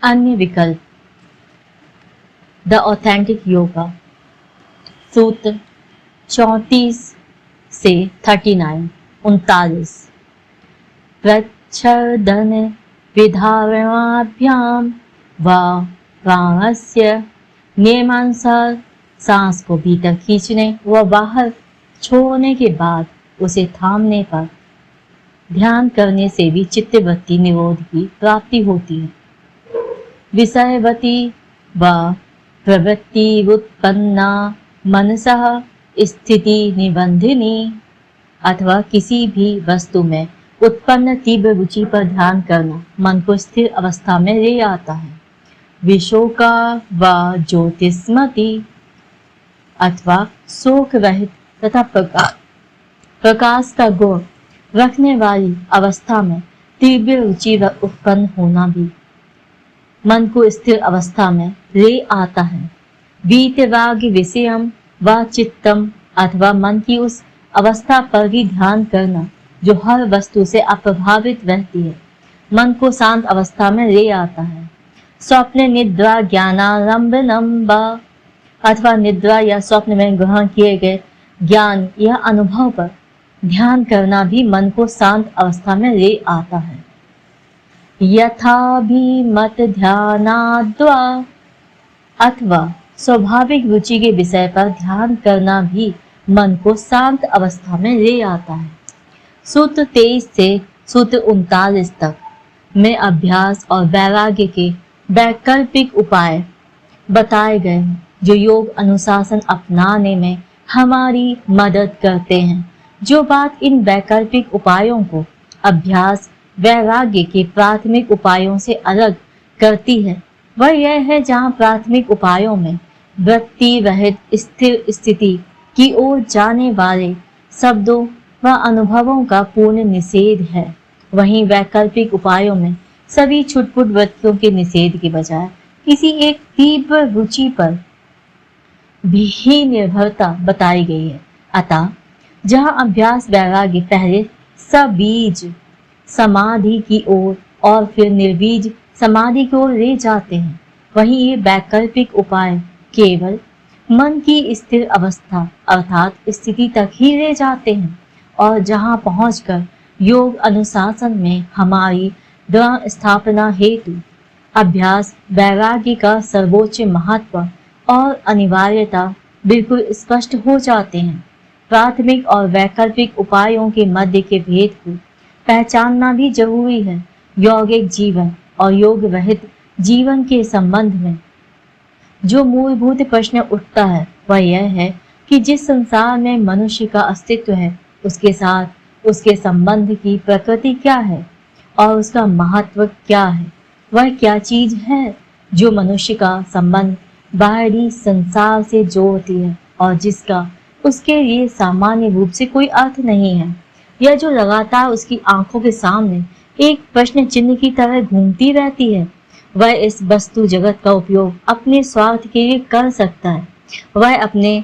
अन्य विकल्प। The authentic yoga, सूत्र 34 से 39। प्रच्छदन विधारणाभ्याम व प्राणस्य नियमानुसार सांस को भीतर खींचने व बाहर छोड़ने के बाद उसे थामने पर ध्यान करने से भी चित्तवृत्ति निरोध की प्राप्ति होती है। विषयवती व प्रवृत्ति उत्पन्ना मनसः स्थिति निबंधिनी, अथवा किसी भी वस्तु में उत्पन्न तीव्र रुचि पर ध्यान करना मन को स्थिर अवस्था में ले आता है। विशोका व ज्योतिस्मति, अथवा शोक रहित तथा प्रकाश का गुण रखने वाली अवस्था में तीव्र रुचि उत्पन्न होना भी मन को स्थिर अवस्था में ले आता है। वीतराग विषयम व चित्तम, अथवा मन की उस अवस्था पर भी ध्यान करना जो हर वस्तु से अप्रभावित रहती है, मन को शांत अवस्था में ले आता है। स्वप्न निद्रा ज्ञानारंभनम व, अथवा निद्रा या स्वप्न में ग्रहण किए गए ज्ञान या अनुभव पर ध्यान करना भी मन को शांत अवस्था में ले आता है। यथाभिमत ध्यानाद्वा, अथवा स्वाभाविक रुचि के विषय पर ध्यान करना भी मन को शांत अवस्था में ले आता है। सूत्र 23 से सूत्र 39 तक में अभ्यास और वैराग्य के वैकल्पिक उपाय बताए गए हैं जो योग अनुशासन अपनाने में हमारी मदद करते हैं। जो बात इन वैकल्पिक उपायों को अभ्यास वैराग्य के प्राथमिक उपायों से अलग करती है वह यह है जहाँ प्राथमिक उपायों में वृत्ति रहित स्थिर स्थिति की ओर जाने वाले शब्दों व अनुभवों का पूर्ण निषेध है, वहीं वैकल्पिक उपायों में सभी छुटपुट वृत्तियों के निषेध के बजाय किसी एक तीव्र रुचि पर भी निर्भरता बताई गई है। अतः जहाँ अभ्यास वैराग्य पहले सबीज समाधि की ओर और फिर निर्बीज समाधि की ओर ले जाते हैं, वहीं ये वैकल्पिक उपाय केवल मन की स्थिर अवस्था अर्थात स्थिति तक ही ले जाते हैं और जहाँ पहुंचकर योग अनुशासन में हमारी दृढ़ स्थापना हेतु अभ्यास वैराग्य का सर्वोच्च महत्व और अनिवार्यता बिल्कुल स्पष्ट हो जाते हैं। प्राथमिक और वैकल्पिक उपायों के मध्य के भेद को पहचानना भी जरूरी है। यौगिक जीवन और योग रहित जीवन के संबंध में जो मूलभूत प्रश्न उठता है वह यह है कि जिस संसार में मनुष्य का अस्तित्व है उसके साथ उसके संबंध की प्रकृति क्या है और उसका महत्व क्या है। वह क्या चीज है जो मनुष्य का संबंध बाहरी संसार से जोड़ती है और जिसका उसके लिए सामान्य रूप से कोई अर्थ नहीं है, यह जो लगातार उसकी आंखों के सामने एक प्रश्न चिन्ह की तरह घूमती रहती है। वह इस वस्तु जगत का उपयोग अपने स्वार्थ के लिए कर सकता है। वह अपने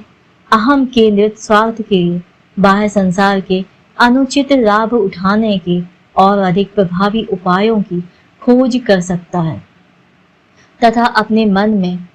अहम केंद्रित स्वार्थ के लिए बाह्य संसार के अनुचित लाभ उठाने के और अधिक प्रभावी उपायों की खोज कर सकता है तथा अपने मन में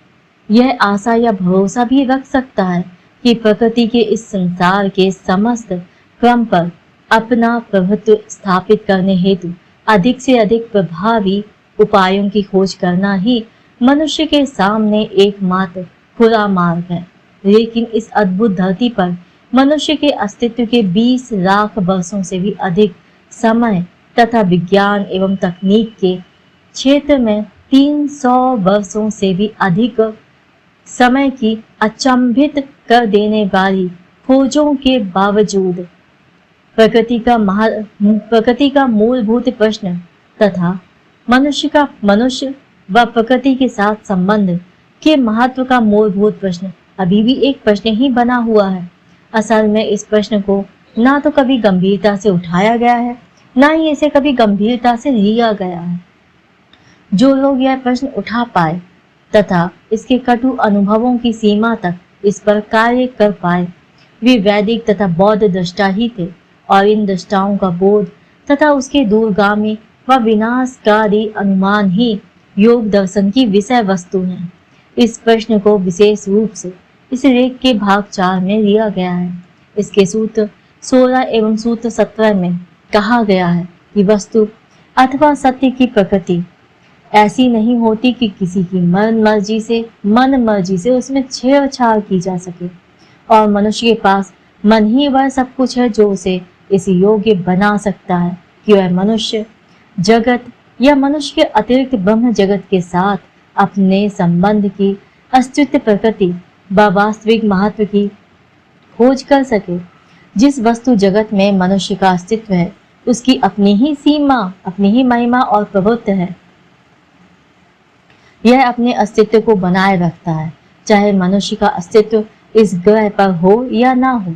यह आशा या भरोसा भी रख सकता है कि प्रकृति के इस संसार के समस्त क्रम पर अपना प्रभुत्व स्थापित करने हेतु अधिक से अधिक प्रभावी उपायों की खोज करना ही मनुष्य के सामने एकमात्र खुला मार्ग है। लेकिन इस अद्भुत धरती पर मनुष्य के अस्तित्व के 20 लाख वर्षों से भी अधिक समय तथा विज्ञान एवं तकनीक के क्षेत्र में 300 वर्षों से भी अधिक समय की अचंभित कर देने वाली खोजों के बावजूद प्रकृति का मूलभूत प्रश्न तथा मनुष्य व प्रकृति के साथ संबंध के महत्व का मूलभूत प्रश्न अभी भी एक प्रश्न ही बना हुआ है। असल में इस प्रश्न को ना तो कभी गंभीरता से उठाया गया है, ना ही इसे कभी गंभीरता से लिया गया है। जो लोग यह प्रश्न उठा पाए तथा इसके कटु अनुभवों की सीमा तक इस पर कार्य कर पाए, वे वैदिक तथा बौद्ध दृष्टा ही थे और इन दृष्टाओं का बोध तथा उसके दूरगामी व विनाशकारी अनुमान ही योग दर्शन की विषय वस्तु है? इस प्रश्न को विशेष रूप से इस लेख के भाग 4 में लिया गया है। इसके सूत्र 16 एवं सूत्र 17 में कहा गया है कि वस्तु अथवा सत्य की प्रकृति ऐसी नहीं होती कि किसी की मन मर्जी से उसमें छेड़छाड़ की जा सके, और मनुष्य के पास मन ही वह सब कुछ है जो उसे इस योग्य बना सकता है कि वह मनुष्य जगत या मनुष्य के अतिरिक्त ब्रह्म जगत के साथ अपने संबंध की अस्तित्व प्रकृति व वास्तविक महत्व की खोज कर सके। जिस वस्तु जगत में मनुष्य का अस्तित्व है उसकी अपनी ही सीमा, अपनी ही महिमा और प्रभुत्व है। यह अपने अस्तित्व को बनाए रखता है, चाहे मनुष्य का अस्तित्व इस ग्रह पर हो या ना हो।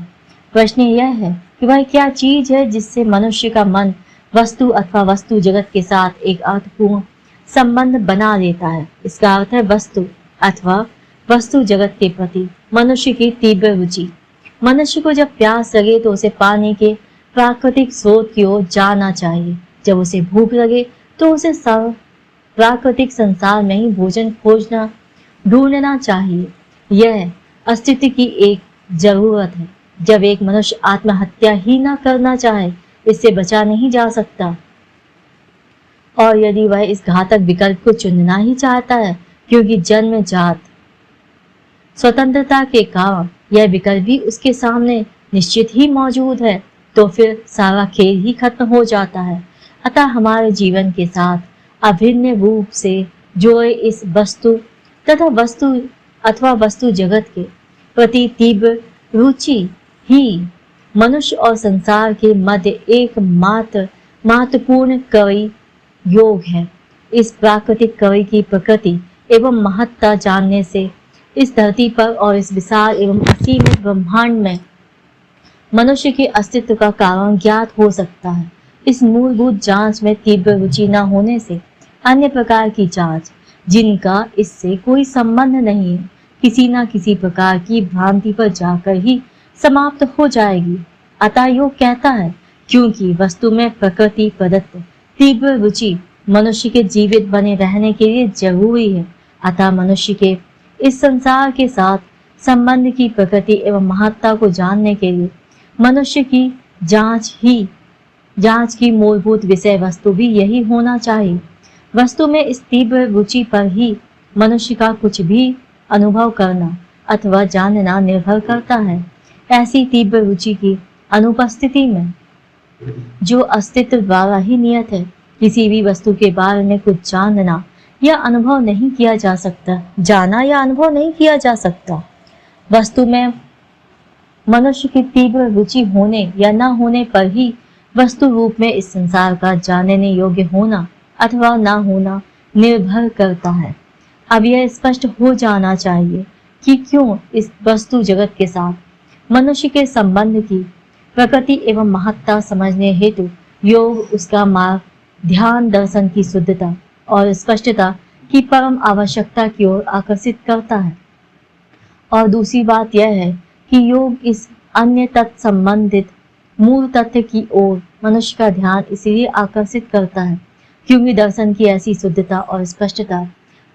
प्रश्न यह है कि वह क्या चीज है जिससे मनुष्य का मन वस्तु अथवा वस्तु जगत के साथ एक अर्थपूर्ण संबंध बना लेता है। इसका अर्थ है वस्तु अथवा वस्तु जगत के प्रति मनुष्य की तीव्र रुचि। मनुष्य को जब प्यास लगे तो उसे पानी के प्राकृतिक स्रोत की ओर जाना चाहिए। जब उसे भूख लगे तो उसे प्राकृतिक संसार में ही भोजन खोजना ढूंढना चाहिए। यह अस्तित्व की एक जरूरत है। जब एक मनुष्य आत्महत्या ही ना करना चाहे, इससे बचा नहीं जा सकता। और यदि वह इस घातक विकल्प को चुनना ही चाहता है, क्योंकि जन्मजात स्वतंत्रता के कारण यह विकल्प भी उसके सामने निश्चित ही मौजूद है, तो फिर सारा खेल ही खत्म हो जाता है। अतः हमारे जीवन के साथ अभिन्न रूप से जुड़े इस वस्तु तथा वस्तु अथवा वस्तु जगत के प्रति तीव्र रुचि ही मनुष्य और संसार के मध्य एक महत्वपूर्ण कवि योग है। इस प्राकृतिक कवि की प्रकृति एवं महत्ता जानने से इस धरती पर और इस विशाल एवं असीमित ब्रह्मांड में मनुष्य के अस्तित्व का कारण ज्ञात हो सकता है। इस मूलभूत जांच में तीव्र रुचि न होने से अन्य प्रकार की जांच, जिनका इससे कोई संबंध नहीं है, किसी न किसी प्रकार की भ्रांति पर जाकर ही समाप्त हो जाएगी। अतः योग कहता है, क्योंकि वस्तु में प्रकृति प्रदत्त तीव्र रुचि मनुष्य के जीवित बने रहने के लिए जरूरी है। अतः मनुष्य के इस संसार के साथ संबंध की प्रकृति एवं महत्ता को जानने के लिए मनुष्य की जांच की मूलभूत विषय वस्तु भी यही होना चाहिए। वस्तु में इस तीव्र रुचि पर ही मनुष्य का कुछ भी अनुभव करना अथवा जानना निर्भर करता है। ऐसी तीव्र रुचि की अनुपस्थिति में जो अस्तित्व द्वारा ही नियत है, किसी भी वस्तु के बारे में कुछ जानना या अनुभव नहीं किया जा सकता, जाना या अनुभव नहीं किया जा सकता। वस्तु में मनुष्य की तीव्र रुचि होने या न होने पर ही वस्तु रूप में इस संसार का जानने योग्य होना अथवा न होना निर्भर करता है। अब यह स्पष्ट हो जाना चाहिए कि क्यों इस वस्तु जगत के साथ मनुष्य के संबंध की प्रकृति एवं महत्ता समझने हेतु योग उसका मार्ग ध्यान दर्शन की शुद्धता और स्पष्टता की परम आवश्यकता की ओर आकर्षित करता है। और दूसरी बात यह है कि योग इस अन्य तत्व संबंधित मूल तथ्य की ओर मनुष्य का ध्यान इसलिए आकर्षित करता है क्योंकि दर्शन की ऐसी शुद्धता और स्पष्टता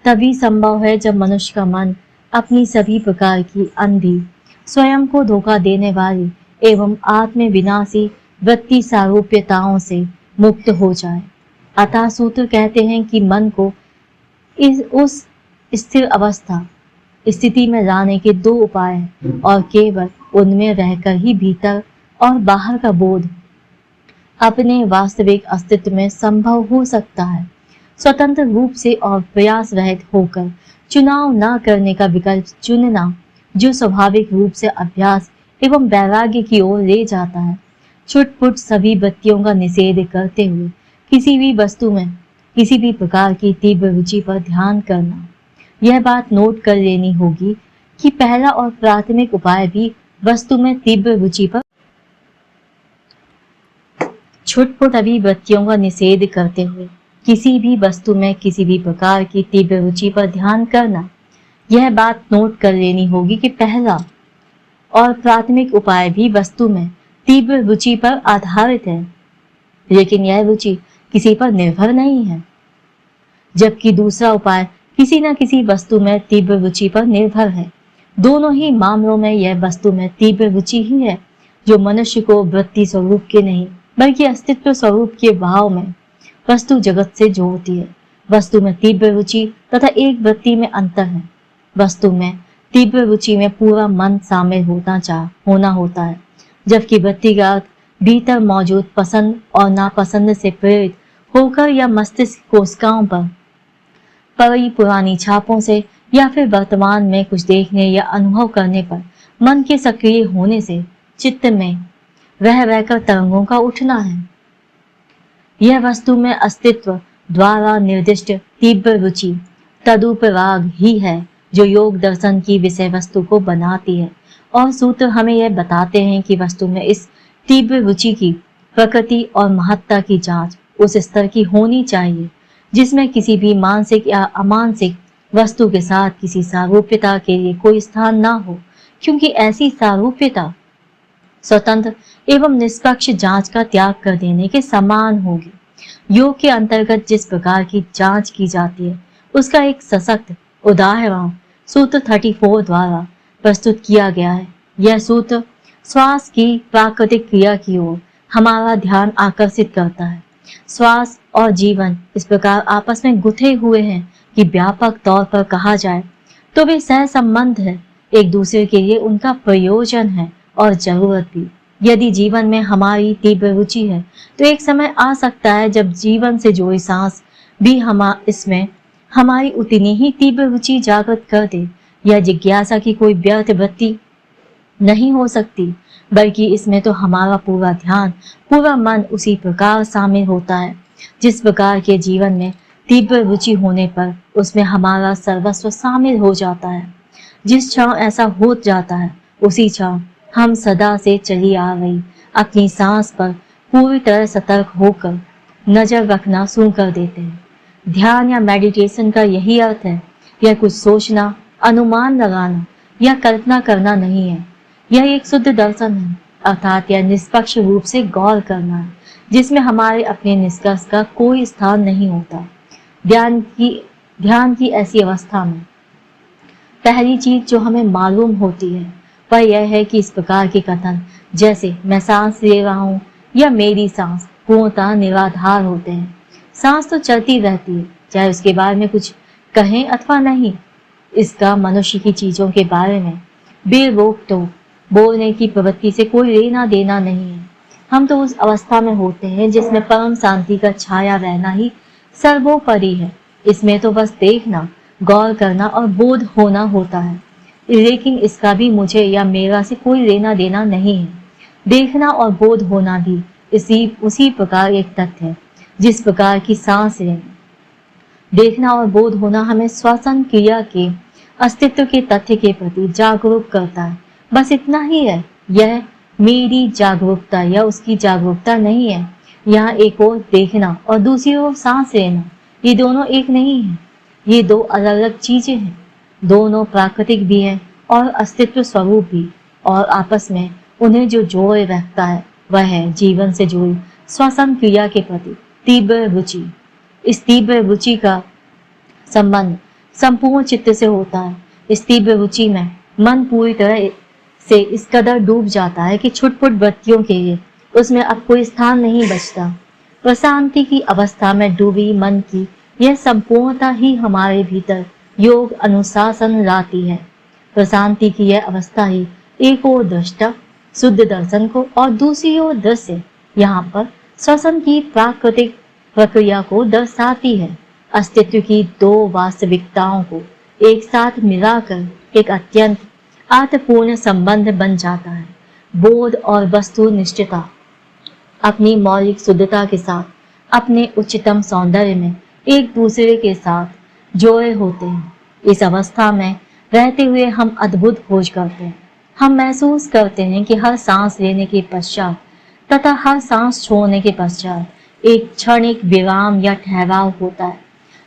तभी संभव है जब मनुष्य का मन अपनी सभी प्रकार की अंधी, स्वयं को धोखा देने वाली एवं आत्म विनाशी वृत्ति सारूप्यताओं से मुक्त हो जाए। अतः सूत्र कहते हैं कि मन को उस स्थिर अवस्था स्थिति में लाने के दो उपाय हैं और केवल उनमें रहकर ही भीतर और बाहर का बोध अपने वास्तविक अस्तित्व में संभव हो सकता है। स्वतंत्र रूप से और प्रयास रहित होकर चुनाव न करने का विकल्प चुनना, जो स्वाभाविक रूप से अभ्यास एवं वैराग्य की ओर ले जाता है। छुटपुट सभी वृत्तियों का निषेध करते हुए किसी भी वस्तु में किसी भी प्रकार की तीव्र रुचि पर ध्यान करना। यह बात नोट कर लेनी होगी कि पहला और प्राथमिक उपाय भी वस्तु में तीव्र रुचि पर छुटपुट अभिव्यक्तियों का निषेध करते हुए किसी भी वस्तु में किसी भी प्रकार की तीव्र रुचि पर ध्यान करना। यह बात नोट कर लेनी होगी कि पहला और प्राथमिक उपाय भी वस्तु में तीव्र रुचि पर आधारित है, लेकिन यह रुचि किसी पर निर्भर नहीं है। जबकि दूसरा उपाय किसी न किसी वस्तु में तीव्र रुचि पर निर्भर है। दोनों ही मामलों में यह वस्तु में तीव्र रुचि ही है जो मनुष्य को वृत्ति स्वरूप के नहीं बल्कि अस्तित्व स्वरूप के भाव में वस्तु जगत से जोड़ती है। वस्तु में तीव्र रुचि तथा एक वृत्ति में अंतर है। वस्तु में तीव्र रुचि में पूरा मन शामिल होना होता है, जबकि वृत्ति का अर्थ भीतर मौजूद पसंद और नापसंद से प्रेरित होकर या मस्तिष्क कोशिकाओं पर पड़ी पुरानी छापों से या फिर वर्तमान में कुछ देखने या अनुभव करने पर मन के सक्रिय होने से चित्त में रह रहकर तरंगों का उठना है। यह वस्तु में अस्तित्व द्वारा निर्दिष्ट तीव्र रुचि तदुपराग ही है जो योग दर्शन की विषय वस्तु को बनाती है। और सूत्र हमें यह बताते हैं कि वस्तु में इस तीव्र रुचि की प्रकृति और महत्ता की जांच उस स्तर की होनी चाहिए जिसमें किसी भी मानसिक या अमानसिक वस्तु के साथ किसी सारूप्यता के लिए कोई स्थान ना हो, क्योंकि ऐसी सारूप्यता स्वतंत्र एवं निष्पक्ष जांच का त्याग कर देने के समान होगी। योग के अंतर्गत जिस प्रकार की जांच की जाती है उसका एक सशक्त उदाहरण सूत्र 34 द्वारा प्रस्तुत किया गया है। यह सूत्र श्वास की प्राकृतिक क्रिया की ओर हमारा ध्यान आकर्षित करता है। श्वास और जीवन इस प्रकार आपस में गुथे हुए हैं कि व्यापक तौर पर कहा जाए तो वे सह संबंध है, एक दूसरे के लिए उनका प्रयोजन है और जरूरत भी। यदि जीवन में हमारी तीव्र रुचि है तो एक समय आ सकता है जब जीवन से जुड़ी सांस भी इसमें हमारी उतनी ही तीव्र रुचि जागृत कर दे। यह जिज्ञासा की कोई व्यर्थ वृत्ति नहीं हो सकती, बल्कि इसमें तो हमारा पूरा ध्यान पूरा मन उसी प्रकार शामिल होता है जिस प्रकार के जीवन में तीव्र रुचि होने पर उसमें हमारा सर्वस्व शामिल हो जाता है। जिस क्षण ऐसा हो जाता है उसी क्षण हम सदा से चली आ रही अपनी सांस पर पूरी तरह सतर्क होकर नजर रखना शुरू कर देते हैं। ध्यान या मेडिटेशन का यही अर्थ है। यह कुछ सोचना, अनुमान लगाना या कल्पना करना नहीं है। यह एक शुद्ध दर्शन है, अर्थात यह निष्पक्ष रूप से गौर करना है जिसमें हमारे अपने निष्कर्ष का कोई स्थान नहीं होता। ध्यान की ऐसी अवस्था में पहली चीज जो हमें मालूम होती है वह यह है कि इस प्रकार के कथन जैसे मैं सांस ले रहा हूँ या मेरी सांस पूर्णतः निराधार होते हैं। सांस तो चलती रहती है, चाहे उसके बारे में कुछ कहें अथवा नहीं। इसका मनुष्य की चीजों के बारे में बेरोक टोक बोलने की प्रवृत्ति से कोई लेना देना नहीं है। हम तो उस अवस्था में होते हैं जिसमें परम शांति का छाया रहना ही सर्वोपरि है। इसमें तो बस देखना, गौर करना और बोध होना होता है, लेकिन इसका भी मुझे या मेरा से कोई लेना देना नहीं है। देखना और बोध होना भी उसी प्रकार एक तथ्य है जिस प्रकार की सांस लेना। देखना और बोध होना हमें श्वसन क्रिया के अस्तित्व के तथ्य के प्रति जागरूक करता है, बस इतना ही है। यह मेरी जागरूकता या उसकी जागरूकता नहीं है। यहाँ एक ओर देखना और दूसरी ओर सांस लेना, ये दोनों एक नहीं है। ये दो अलग अलग चीजें हैं। दोनों प्राकृतिक भी हैं और अस्तित्व स्वरूप भी, और आपस में उन्हें जो जोड़े रखता है वह है जीवन से जुड़ी श्वसन क्रिया के प्रति तीव्र रुचि। इस तीव्र रुचि का संबंध संपूर्ण चित्त से होता है। इस तीव्र रुचि में मन पूरी तरह से इस कदर डूब जाता है कि छुटपुट वृत्तियों के लिए उसमें अब कोई स्थान नहीं बचता। प्रशांति की अवस्था में डूबी मन की यह संपूर्णता ही हमारे भीतर योग अनुशासन लाती है। प्रशांति की यह अवस्था ही एक ओर दृष्टा शुद्ध दर्शन को और दूसरी ओर दृश्य यहाँ पर श्वसन की प्राकृतिक प्रक्रिया को दर्शाती है। अस्तित्व की दो वास्तविकताओं को एक साथ मिलाकर एक अत्यंत अर्थपूर्ण संबंध बन जाता है। बोध और वस्तु निष्ठता अपनी मौलिक शुद्धता के साथ अपने उच्चतम सौंदर्य में एक दूसरे के साथ जोड़े होते हैं। इस अवस्था में रहते हुए हम अद्भुत खोज करते हैं। हम महसूस करते हैं कि हर सांस लेने के पश्चात तथा हर सांस छोड़ने के पश्चात एक क्षणिक विराम या ठहराव होता है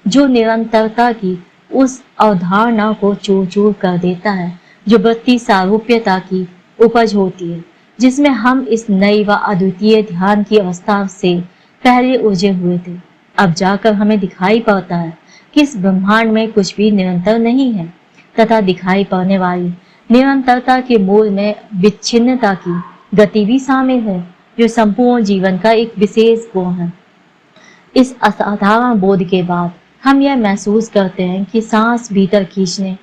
जो निरंतरता की उस अवधारणा को चूर चूर कर देता है जो वृत्ति सारूप्यता की उपज होती है, जिसमें हम इस नई व अद्वितीय ध्यान की अवस्था से पहले उलझे हुए थे। अब जाकर हमें दिखाई पड़ता है इस ब्रह्मांड में कुछ भी निरंतर नहीं है तथा दिखाई पड़ने वाली निरंतरता के मूल में विच्छिन्नता की गति भी शामिल है, जो संपूर्ण जीवन का एक विशेष गुण है। इस असाधारण बोध के बाद हम यह महसूस करते हैं कि सांस भीतर खींचने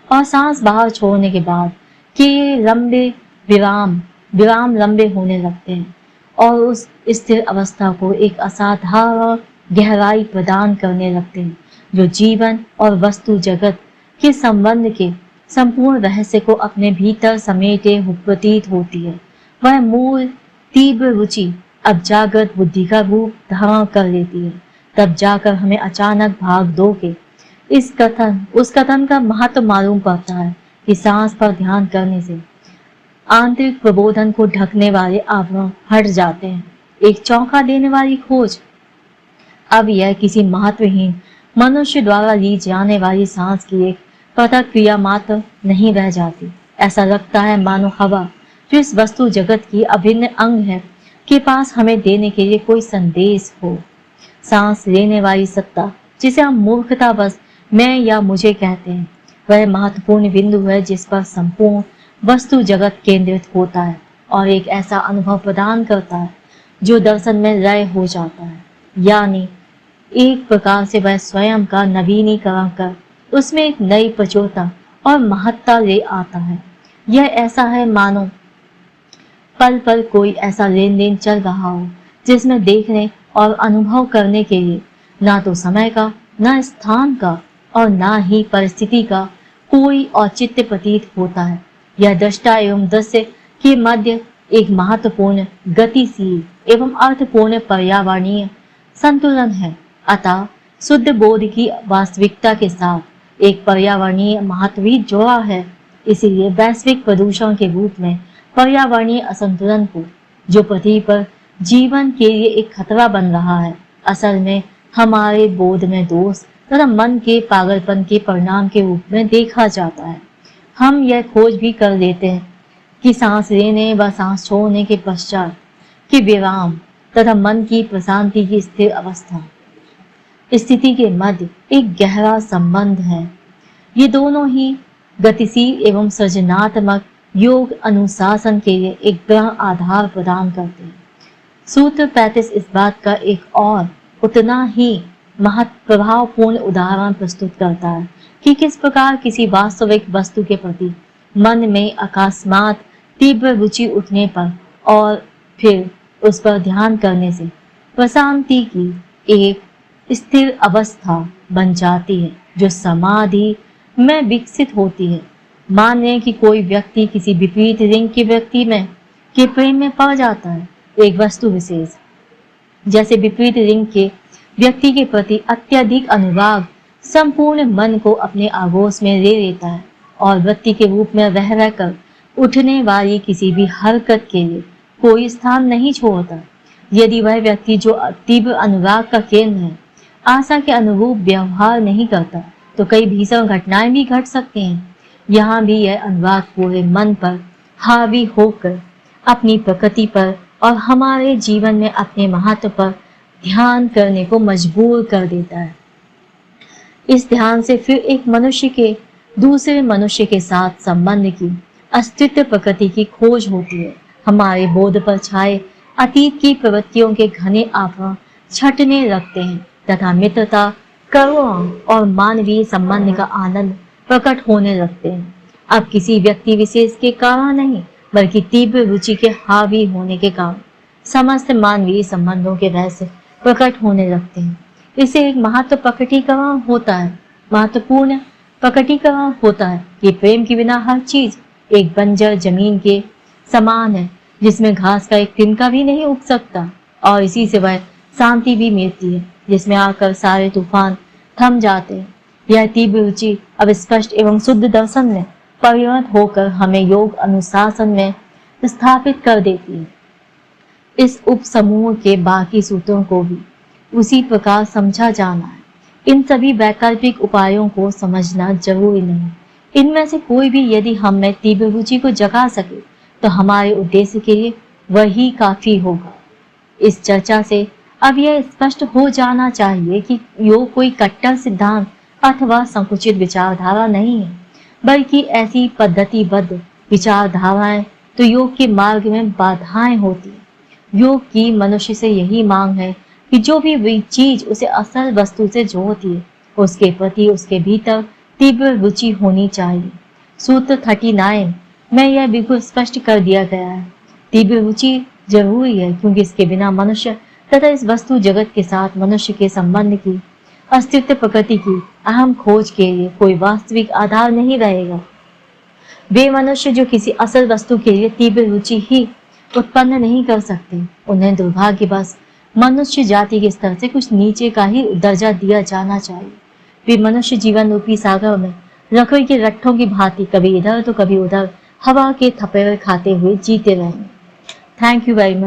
और सांस बाहर छोड़ने के बाद कि लंबे विराम लंबे होने लगते हैं और उस स्थिर अवस्था को एक असाधारण गहराई प्रदान करने लगते हैं, जो जीवन और वस्तु जगत के संबंध के संपूर्ण रहस्य को अपने भीतर समेटे प्रतीत होती है। वह मूल तीव्र रुचि अब जागृत बुद्धि का रूप धारण कर लेती है। तब जाकर हमें अचानक भाग दो के उस कथन का महत्व मालूम पड़ता है कि सांस पर ध्यान करने से आंतरिक प्रबोधन को ढकने वाले आवरण हट जाते हैं। एक चौंका देने वाली खोज, अब यह किसी महत्वहीन मनुष्य द्वारा ली जाने वाली सांस की एक पृथक क्रिया मात्र नहीं रह जाती। ऐसा लगता है मानो हवा, जो इस वस्तु जगत की अभिन्न अंग है, के पास हमें देने के लिए कोई संदेश हो। सांस लेने वाली सत्ता, जिसे हम मूर्खतावश मैं या मुझे कहते हैं, वह महत्वपूर्ण बिंदु है जिस पर संपूर्ण वस्तु जगत केंद्रित होता है और एक ऐसा अनुभव प्रदान करता है जो दर्शन में लय हो जाता है। यानी एक प्रकार से वह स्वयं का नवीनीकरण कर उसमें एक नई प्रचुरता और महत्ता ले आता है। यह ऐसा है मानो पल पल कोई ऐसा लेन देन चल रहा हो जिसमें देखने और अनुभव करने के लिए ना तो समय का, ना स्थान का और ना ही परिस्थिति का कोई औचित्य प्रतीत होता है। यह दृष्टा एवं दृश्य के मध्य एक महत्वपूर्ण, गतिशील एवं अर्थपूर्ण पर्यावरणीय संतुलन है। अतः शुद्ध बोध की वास्तविकता के साथ एक पर्यावरणीय महत्व भी जुड़ा है। इसीलिए वैश्विक प्रदूषण के रूप में पर्यावरणीय असंतुलन को, जो पृथ्वी पर जीवन के लिए एक खतरा बन रहा है, असल में हमारे बोध में दोष तथा मन के पागलपन के परिणाम के रूप में देखा जाता है। हम यह खोज भी कर लेते हैं कि सांस लेने व सांस छोड़ने के पश्चात के विराम तथा मन की प्रशांति की स्थिर अवस्था स्थिति के मध्य एक गहरा संबंध है। ये दोनों ही गतिशील एवं सृजनात्मक योग अनुशासन के लिए एक दृढ़ आधार प्रदान करते हैं। सूत्र 35 इस बात का एक और उतना ही प्रभावपूर्ण उदाहरण प्रस्तुत करता है कि किस प्रकार किसी वास्तविक वस्तु के प्रति मन में अकस्मात तीव्र रुचि उठने पर और फिर उस पर ध्यान करने से प्रशांति की एक स्थिर अवस्था बन जाती है, जो समाधि में विकसित होती है। मान लें कि कोई व्यक्ति किसी विपरीत लिंग के व्यक्ति में के प्रेम में पड़ जाता है। एक वस्तु विशेष जैसे विपरीत लिंग के व्यक्ति के प्रति अत्यधिक अनुराग संपूर्ण मन को अपने आगोश में ले लेता है और वृत्ति के रूप में रह रहकर उठने वाली किसी भी हरकत के लिए कोई स्थान नहीं छोड़ता। यदि वह व्यक्ति जो तीव्र अनुराग का केंद्र है आशा के अनुरूप व्यवहार नहीं करता तो कई भीषण घटनाएं भी घट सकती हैं। यहाँ भी यह अनुराग पूरे मन पर हावी होकर अपनी प्रकृति पर और हमारे जीवन में अपने महत्व पर ध्यान करने को मजबूर कर देता है। इस ध्यान से फिर एक मनुष्य के दूसरे मनुष्य के साथ संबंध की अस्तित्व प्रकृति की खोज होती है। हमारे बोध पर छाए अतीत की प्रवृत्तियों के घने आवरण छटने लगते हैं तथा मित्रता, करुणा और मानवीय संबंध का आनंद प्रकट होने लगते हैं। अब किसी व्यक्ति विशेष के कारण नहीं बल्कि तीव्र रुचि के हावी होने के कारण समस्त मानवीय संबंधों के रहस्य प्रकट होने लगते हैं। इसे एक महत्वपूर्ण प्रकटीकरण होता है कि प्रेम के बिना हर चीज एक बंजर जमीन के समान है जिसमें घास का एक तिनका भी नहीं उग सकता और इसी से वह शांति भी मिलती है जिसमें आकर सारे तूफान थम जाते हैं। यह तीव्र रुचि अब स्पष्ट एवं शुद्ध दर्शन में परिणत होकर हमें योग अनुशासन में स्थापित कर देती है। इस उप समूह के बाकी सूत्रों को भी उसी प्रकार समझा जाना है। इन सभी वैकल्पिक उपायों को समझना जरूरी नहीं। इनमें से कोई भी यदि हम में तीव्र रुचि को जगा सके तो हमारे उद्देश्य के लिए वही काफी होगा। इस चर्चा से अब यह स्पष्ट हो जाना चाहिए कि योग कोई कट्टर सिद्धांत अथवा संकुचित विचारधारा नहीं है, बल्कि ऐसी पद्धतिबद्ध विचारधाराएं तो योग के मार्ग में बाधाएं होती है। योग की मनुष्य से यही मांग है कि जो भी चीज उसे असल वस्तु से जोड़ती है, उसके प्रति उसके भीतर तीव्र रुचि होनी चाहिए। सूत्र 39 में यह बिल्कुल स्पष्ट कर दिया गया है। तीव्र रुचि जरूरी है, क्योंकि इसके बिना मनुष्य तथा इस वस्तु जगत के साथ मनुष्य के संबंध की, अस्तित्व प्रकृति की अहम खोज के लिए कोई वास्तविक आधार नहीं रहेगा। वे मनुष्य जो किसी असल वस्तु के लिए तीव्र रुचि ही उत्पन्न नहीं कर सकते, उन्हें दुर्भाग्यवश मनुष्य जाति के स्तर से कुछ नीचे का ही दर्जा दिया जाना चाहिए। वे मनुष्य जीवन रूपी सागर में लकड़ी के रट्ठों की भांति कभी इधर तो कभी उधर हवा के थपेड़े खाते हुए जीते रहेंगे। Thank you very much.